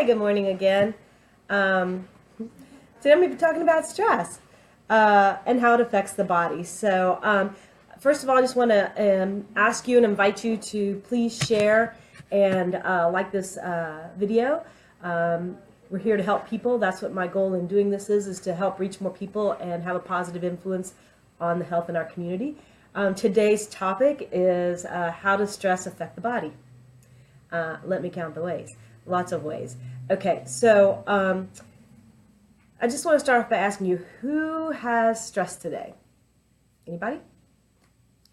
good morning again. Today I'm going to be talking about stress and how it affects the body. So first of all, I just want to ask you and invite you to please share and like this video. We're here to help people. That's what my goal in doing this is to help reach more people and have a positive influence on the health in our community. Today's topic is how does stress affect the body? Let me count the ways. Lots of ways. Okay, so I just want to start off by asking you, who has stress today? Anybody?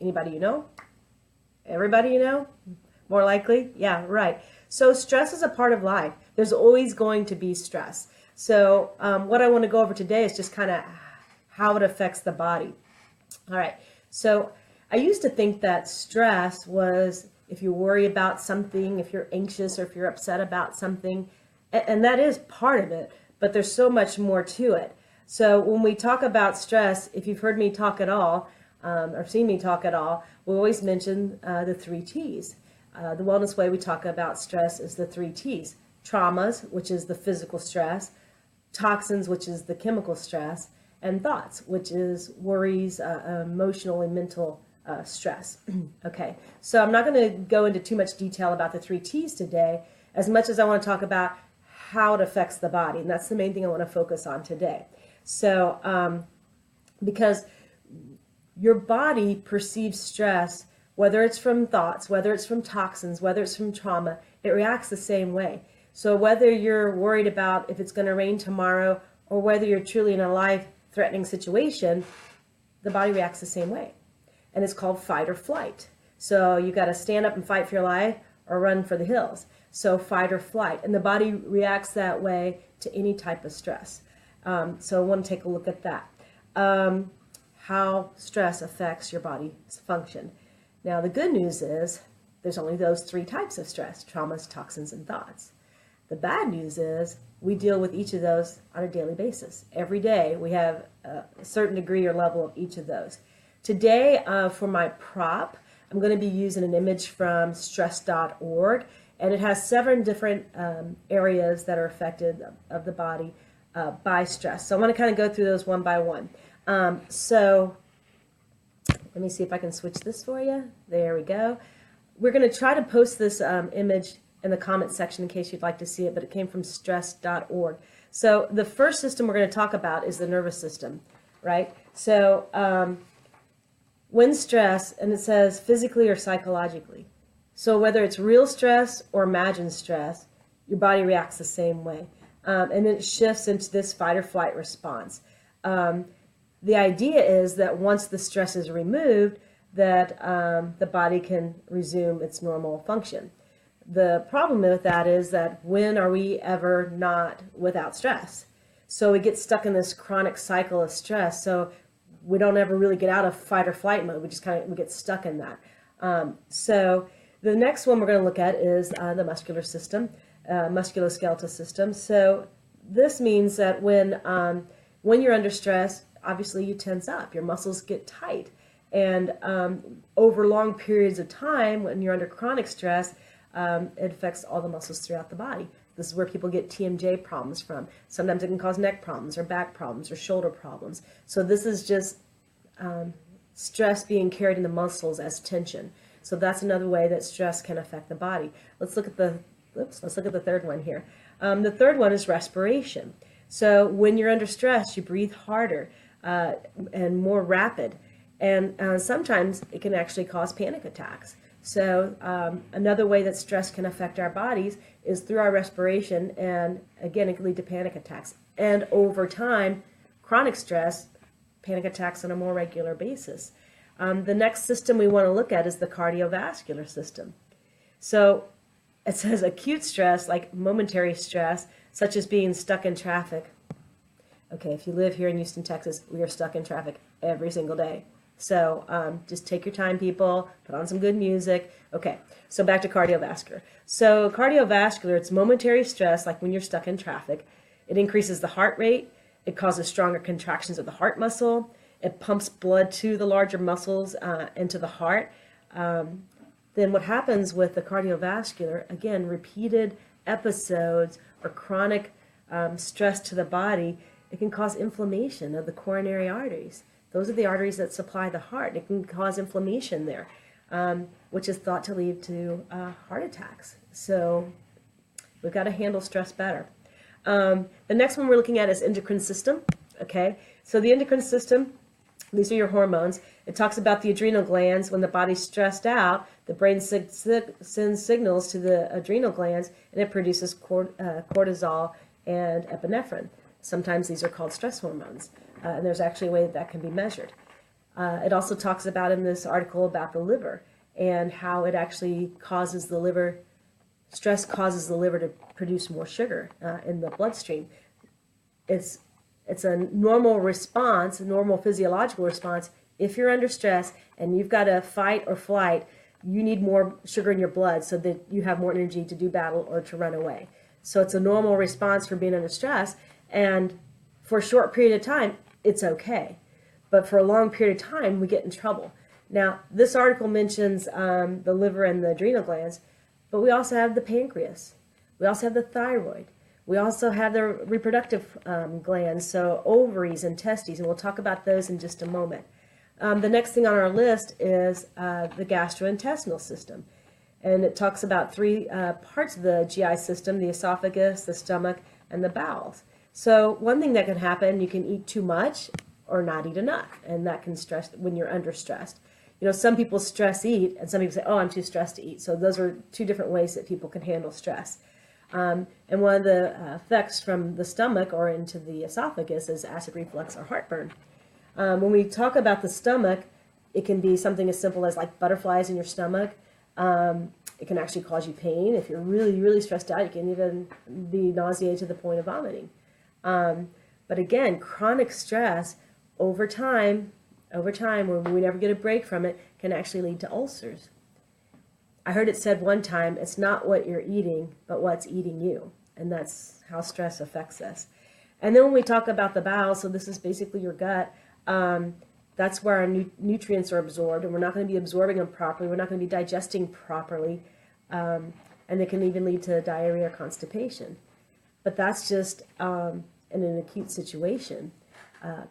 Anybody you know? Everybody you know? More likely? Yeah, right. So stress is a part of life. There's always going to be stress. So what I want to go over today is just kind of how it affects the body. All right. So I used to think that stress was if you worry about something, if you're anxious or if you're upset about something, and that is part of it, but there's so much more to it. So when we talk about stress, if you've heard me talk at all, or seen me talk at all, we always mention the 3 T's. The Wellness Way, we talk about stress is the 3 T's. Traumas, which is the physical stress, toxins, which is the chemical stress, and thoughts, which is worries, emotional and mental stress. Okay, so I'm not going to go into too much detail about the 3 T's today, as much as I want to talk about how it affects the body, and that's the main thing I want to focus on today. So, because your body perceives stress, whether it's from thoughts, whether it's from toxins, whether it's from trauma, it reacts the same way. So whether you're worried about if it's going to rain tomorrow or whether you're truly in a life-threatening situation, the body reacts the same way. And it's called fight or flight. So you got to stand up and fight for your life or run for the hills. So fight or flight. And the body reacts that way to any type of stress. So I want to take a look at that. How stress affects your body's function. Now the good news is there's only those 3 types of stress: traumas, toxins, and thoughts. The bad news is we deal with each of those on a daily basis. Every day we have a certain degree or level of each of those. Today, for my prop, I'm going to be using an image from stress.org, and it has 7 different areas that are affected of the body by stress. So I want to kind of go through those one by one. So let me see if I can switch this for you. There we go. We're going to try to post this image in the comment section in case you'd like to see it, but it came from stress.org. So the first system we're going to talk about is the nervous system, right? So when stress, and it says physically or psychologically. So whether it's real stress or imagined stress, your body reacts the same way. And then it shifts into this fight or flight response. The idea is that once the stress is removed, that the body can resume its normal function. The problem with that is that when are we ever not without stress? So we get stuck in this chronic cycle of stress. So we don't ever really get out of fight or flight mode. We get stuck in that. So the next one we're going to look at is the muscular system, musculoskeletal system. So this means that when you're under stress, obviously you tense up, your muscles get tight. And over long periods of time, when you're under chronic stress, it affects all the muscles throughout the body. This is where people get TMJ problems from. Sometimes it can cause neck problems or back problems or shoulder problems. So this is just stress being carried in the muscles as tension. So that's another way that stress can affect the body. Let's look at the third one here. The third one is respiration. So when you're under stress, you breathe harder and more rapid. And sometimes it can actually cause panic attacks. So another way that stress can affect our bodies is through our respiration, and again, it can lead to panic attacks. And over time, chronic stress, panic attacks on a more regular basis. The next system we want to look at is the cardiovascular system. So it says acute stress, like momentary stress, such as being stuck in traffic. Okay, if you live here in Houston, Texas, we are stuck in traffic every single day. So just take your time, people, put on some good music. Okay, so back to cardiovascular. So cardiovascular, it's momentary stress, like when you're stuck in traffic. It increases the heart rate. It causes stronger contractions of the heart muscle. It pumps blood to the larger muscles into the heart. Then what happens with the cardiovascular, again, repeated episodes or chronic stress to the body, it can cause inflammation of the coronary arteries. Those are the arteries that supply the heart. It can cause inflammation there, which is thought to lead to heart attacks. So we've got to handle stress better. The next one we're looking at is endocrine system. Okay, so the endocrine system, these are your hormones. It talks about the adrenal glands. When the body's stressed out, the brain sends signals to the adrenal glands, and it produces cortisol and epinephrine. Sometimes these are called stress hormones, and there's actually a way that can be measured. It also talks about in this article about the liver and how it actually causes the liver, stress causes the liver to produce more sugar in the bloodstream. It's a normal response, a normal physiological response. If you're under stress and you've got to fight or flight, you need more sugar in your blood so that you have more energy to do battle or to run away. So it's a normal response for being under stress. And for a short period of time, it's okay. But for a long period of time, we get in trouble. Now, this article mentions the liver and the adrenal glands, but we also have the pancreas. We also have the thyroid. We also have the reproductive glands, so ovaries and testes, and we'll talk about those in just a moment. The next thing on our list is the gastrointestinal system. And it talks about three parts of the GI system: the esophagus, the stomach, and the bowels. So one thing that can happen, you can eat too much or not eat enough, and that can stress when you're under stressed. You know, some people stress eat, and some people say, oh, I'm too stressed to eat. So those are two different ways that people can handle stress. And one of the effects from the stomach or into the esophagus is acid reflux or heartburn. When we talk about the stomach, it can be something as simple as like butterflies in your stomach. It can actually cause you pain. If you're really, really stressed out, you can even be nauseated to the point of vomiting. But again, chronic stress over time, when we never get a break from it, can actually lead to ulcers. I heard it said one time, it's not what you're eating, but what's eating you. And that's how stress affects us. And then when we talk about the bowel, so this is basically your gut, that's where our nutrients are absorbed, and we're not going to be absorbing them properly. We're not going to be digesting properly, and it can even lead to diarrhea or constipation. But that's just in an acute situation.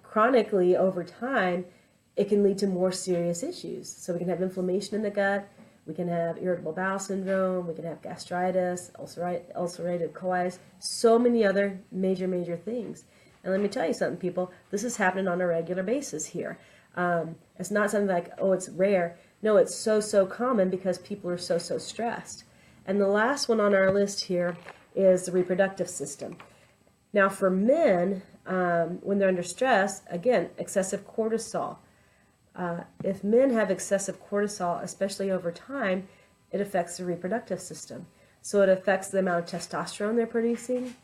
Chronically, over time, it can lead to more serious issues. So we can have inflammation in the gut, we can have irritable bowel syndrome, we can have gastritis, ulcerative colitis, so many other major things. And let me tell you something, people, this is happening on a regular basis here. It's not something like, oh, it's rare. No, it's so common because people are so stressed. And the last one on our list here is the reproductive system. Now for men, when they're under stress, again, excessive cortisol. If men have excessive cortisol, especially over time, it affects the reproductive system. So it affects the amount of testosterone they're producing.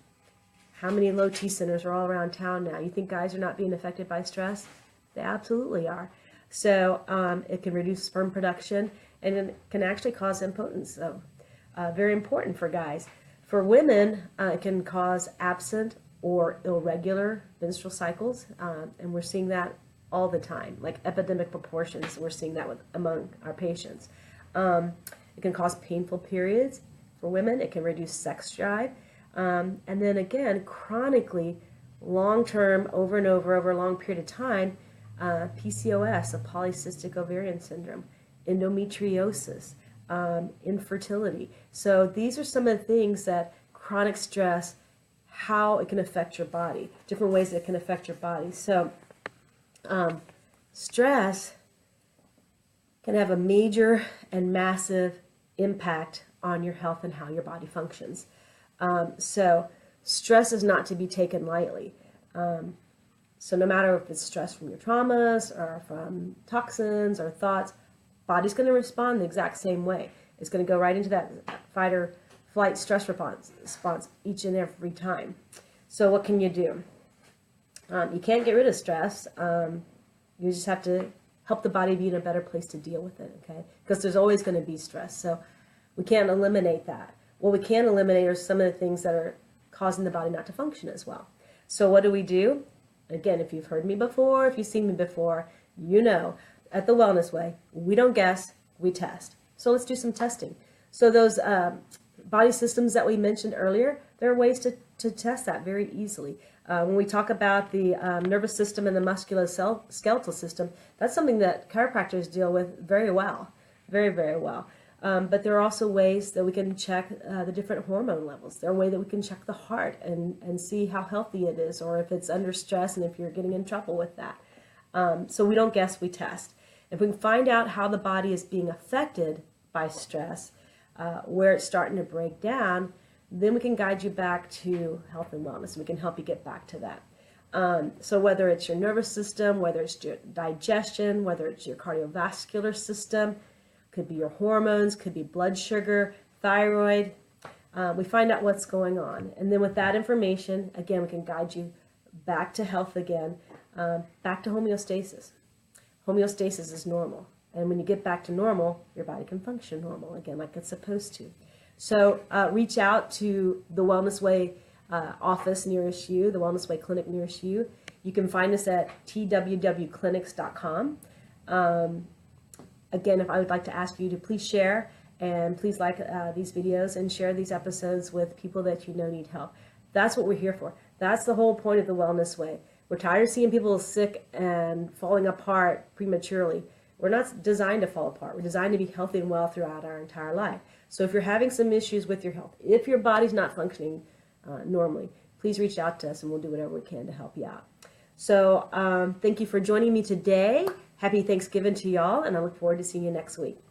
How many low T centers are all around town now? You think guys are not being affected by stress? They absolutely are. So it can reduce sperm production, and it can actually cause impotence. So very important for guys. For women, it can cause absent or irregular menstrual cycles, and we're seeing that all the time, like epidemic proportions. We're seeing that among our patients. It can cause painful periods for women. It can reduce sex drive. And then again, chronically, long-term, over and over a long period of time, PCOS, a polycystic ovarian syndrome, endometriosis, infertility. So these are some of the things that chronic stress, how it can affect your body, different ways that it can affect your body. So stress can have a major and massive impact on your health and how your body functions. So stress is not to be taken lightly. So no matter if it's stress from your traumas or from toxins or thoughts, body's going to respond the exact same way. It's going to go right into that fight or flight stress response each and every time. So what can you do? You can't get rid of stress. You just have to help the body be in a better place to deal with it, okay? Because there's always going to be stress. So we can't eliminate that. What we can eliminate are some of the things that are causing the body not to function as well. So what do? Again, if you've heard me before, if you've seen me before, you know, at the Wellness Way, we don't guess, we test. So let's do some testing. So those body systems that we mentioned earlier, there are ways to test that very easily. When we talk about the nervous system and the musculoskeletal system, that's something that chiropractors deal with very well, very, very well. But there are also ways that we can check the different hormone levels. There are ways that we can check the heart and see how healthy it is, or if it's under stress and if you're getting in trouble with that. So we don't guess, we test. If we can find out how the body is being affected by stress, where it's starting to break down, then we can guide you back to health and wellness, and we can help you get back to that. So whether it's your nervous system, whether it's your digestion, whether it's your cardiovascular system, could be your hormones, could be blood sugar, thyroid, we find out what's going on. And then with that information, again, we can guide you back to health again, back to homeostasis. Homeostasis is normal. And when you get back to normal, your body can function normal again, like it's supposed to. So reach out to the Wellness Way office nearest you, the Wellness Way clinic nearest you. You can find us at twwclinics.com. Again, if I would like to ask you to please share and please like these videos and share these episodes with people that you know need help. That's what we're here for. That's the whole point of the Wellness Way. We're tired of seeing people sick and falling apart prematurely. We're not designed to fall apart. We're designed to be healthy and well throughout our entire life. So if you're having some issues with your health, if your body's not functioning normally, please reach out to us and we'll do whatever we can to help you out. So thank you for joining me today. Happy Thanksgiving to y'all, and I look forward to seeing you next week.